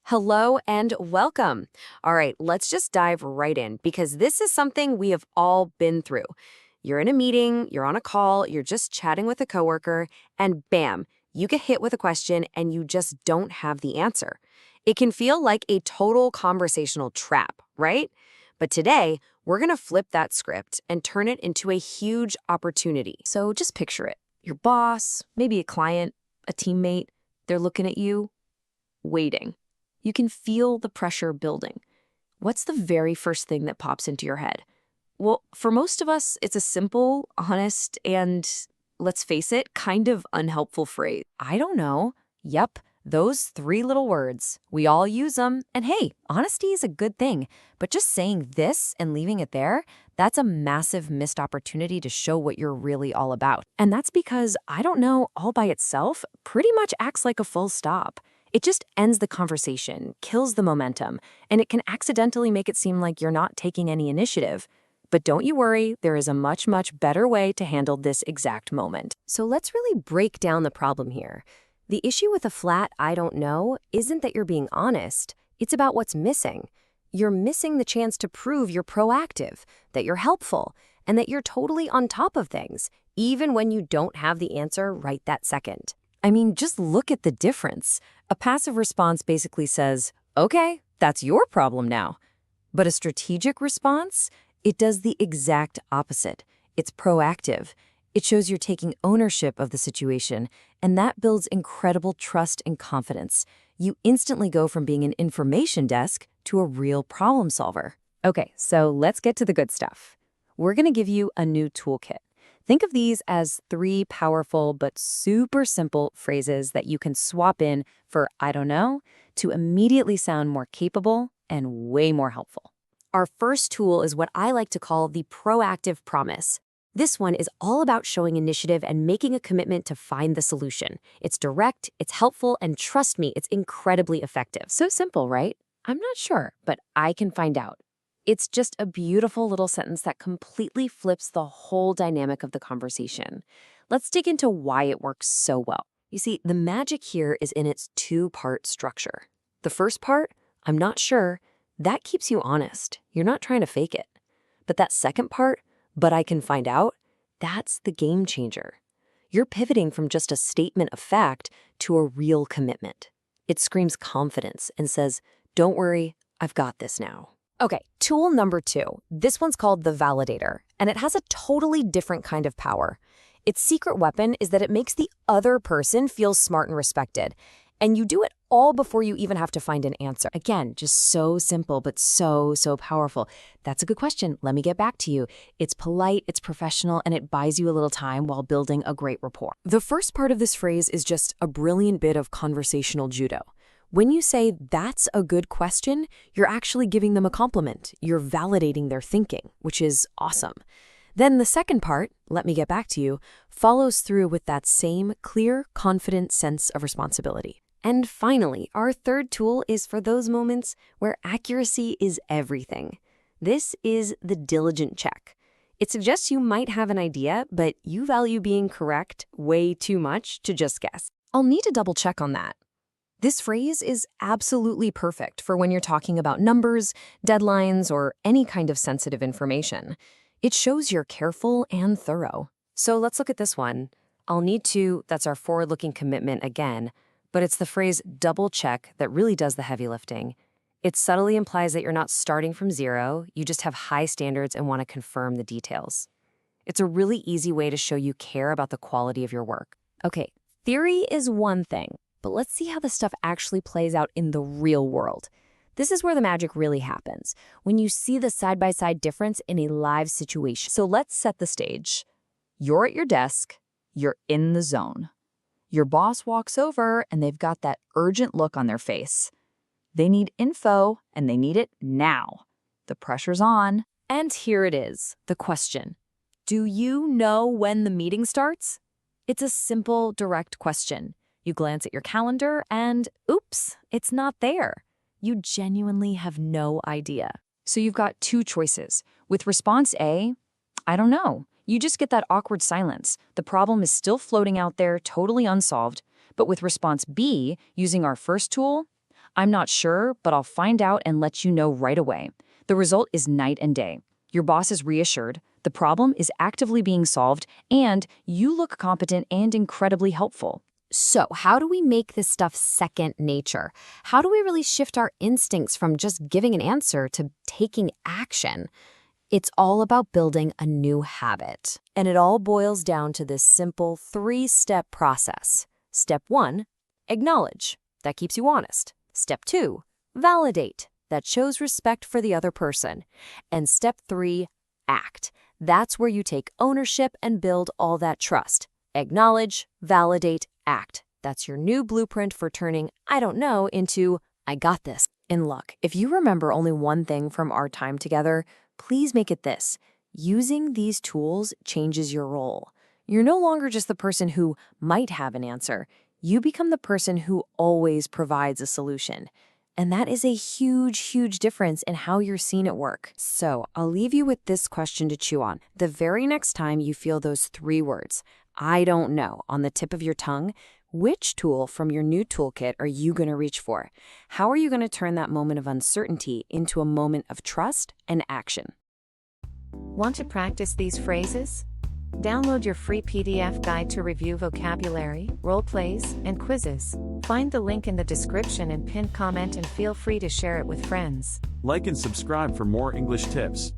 Hello and welcome. All right, let's just dive right in because this is something we have all been through. You're in a meeting, you're on a call, you're just chatting with a coworker, and bam, you get hit with a question and you just don't have the answer. It can feel like a total conversational trap, right? But today, we're going to flip that script and turn it into a huge opportunity. So just picture it. Your boss, maybe a client, a teammate, they're looking at you, waiting. You can feel the pressure building. What's the very first thing that pops into your head? Well, for most of us, it's a simple, honest, and, let's face it, kind of unhelpful phrase. I don't know. Yep, those three little words. We all use them, and hey, honesty is a good thing. But just saying this and leaving it there, that's a massive missed opportunity to show what you're really all about. And that's because I don't know all by itself pretty much acts like a full stop. It just ends the conversation, kills the momentum, and it can accidentally make it seem like you're not taking any initiative. But don't you worry, there is a much, much better way to handle this exact moment. So let's really break down the problem here. The issue with a flat "I don't know" isn't that you're being honest, it's about what's missing. You're missing the chance to prove you're proactive, that you're helpful, and that you're totally on top of things, even when you don't have the answer right that second. I mean, just look at the difference. A passive response basically says, okay, that's your problem now. But a strategic response, it does the exact opposite. It's proactive. It shows you're taking ownership of the situation, and that builds incredible trust and confidence. You instantly go from being an information desk to a real problem solver. Okay, so let's get to the good stuff. We're going to give you a new toolkit. Think of these as three powerful but super simple phrases that you can swap in for "I don't know" to immediately sound more capable and way more helpful. Our first tool is what I like to call the proactive promise. This one is all about showing initiative and making a commitment to find the solution. It's direct, it's helpful, and trust me, it's incredibly effective. So simple, right? I'm not sure, but I can find out. It's just a beautiful little sentence that completely flips the whole dynamic of the conversation. Let's dig into why it works so well. You see, the magic here is in its two-part structure. The first part, "I'm not sure," that keeps you honest. You're not trying to fake it. But that second part, "but I can find out," that's the game changer. You're pivoting from just a statement of fact to a real commitment. It screams confidence and says, don't worry, I've got this now. Okay, tool number 2. This one's called the validator, and it has a totally different kind of power. Its secret weapon is that it makes the other person feel smart and respected, and you do it all before you even have to find an answer. Again, just so simple, but so powerful. "That's a good question. Let me get back to you." It's polite, it's professional, and it buys you a little time while building a great rapport. The first part of this phrase is just a brilliant bit of conversational judo. When you say, "That's a good question," you're actually giving them a compliment. You're validating their thinking, which is awesome. Then the second part, "let me get back to you," follows through with that same clear, confident sense of responsibility. And finally, our third tool is for those moments where accuracy is everything. This is the diligent check. It suggests you might have an idea, but you value being correct way too much to just guess. I'll need to double check on that. This phrase is absolutely perfect for when you're talking about numbers, deadlines, or any kind of sensitive information. It shows you're careful and thorough. So let's look at this one. "I'll need to," that's our forward-looking commitment again, but it's the phrase "double check" that really does the heavy lifting. It subtly implies that you're not starting from zero, you just have high standards and want to confirm the details. It's a really easy way to show you care about the quality of your work. Okay, theory is one thing, but let's see how this stuff actually plays out in the real world. This is where the magic really happens, when you see the side-by-side difference in a live situation. So let's set the stage. You're at your desk, you're in the zone. Your boss walks over and they've got that urgent look on their face. They need info and they need it now. The pressure's on. And here it is, the question. Do you know when the meeting starts? It's a simple, direct question. You glance at your calendar and, oops, it's not there. You genuinely have no idea. So you've got two choices. With response A, "I don't know." You just get that awkward silence. The problem is still floating out there, totally unsolved. But with response B, using our first tool, I'm not sure, but I'll find out and let you know right away. The result is night and day. Your boss is reassured, the problem is actively being solved, and you look competent and incredibly helpful. So, how do we make this stuff second nature? How do we really shift our instincts from just giving an answer to taking action? It's all about building a new habit. And it all boils down to this simple 3-step process. Step 1, acknowledge. That keeps you honest. Step 2, validate. That shows respect for the other person. And step 3, act. That's where you take ownership and build all that trust. Acknowledge, validate, act. That's your new blueprint for turning "I don't know" into "I got this." And look, if you remember only one thing from our time together, please make it this. Using these tools changes your role. You're no longer just the person who might have an answer. You become the person who always provides a solution. And that is a huge, huge difference in how you're seen at work. So I'll leave you with this question to chew on. The very next time you feel those 3 words, "I don't know," on the tip of your tongue, which tool from your new toolkit are you going to reach for? How are you going to turn that moment of uncertainty into a moment of trust and action? Want to practice these phrases? Download your free PDF guide to review vocabulary, role plays, and quizzes. Find the link in the description and pinned comment, and feel free to share it with friends. Like and subscribe for more English tips.